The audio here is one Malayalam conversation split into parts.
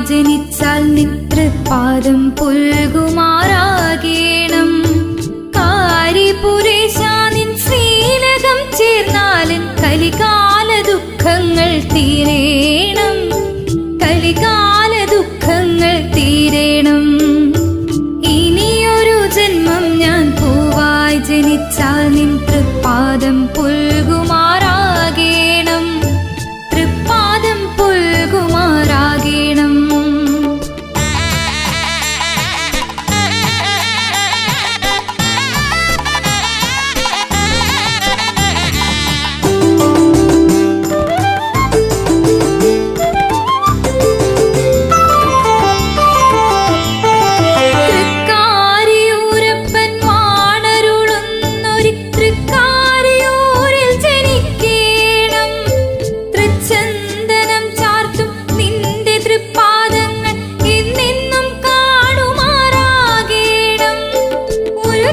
ജനിച്ചാൽ നിൻ തൃപ്പാദം പുൽകുമാറാകേണം. കാരിപുരേശാ നിൻ ശ്രീലകം ചേർന്നാലൻ കലികാല ദുഃഖങ്ങൾ തീരേണം, കലികാല ദുഃഖങ്ങൾ തീരേണം. ഇനിയൊരു ജന്മം ഞാൻ പൂവായി ജനിച്ചാൽ നിൻ തൃപ്പാദം പുൽകുമാറാകേണം, തൃപ്പാദം പുൽകുമാറാകേണം.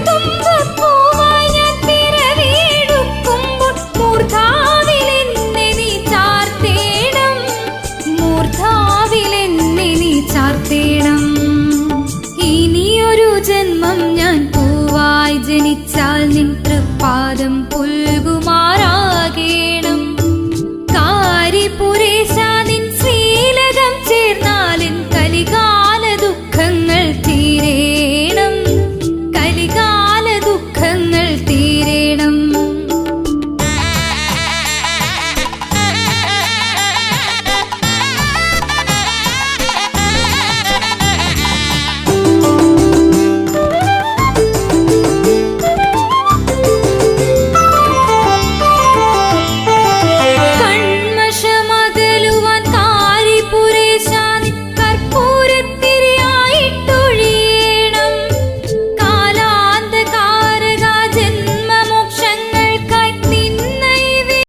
തുമ്പപ്പൂവായി ഞാൻ പിറവിയെടുക്കുമ്പോൾ മൂർധാ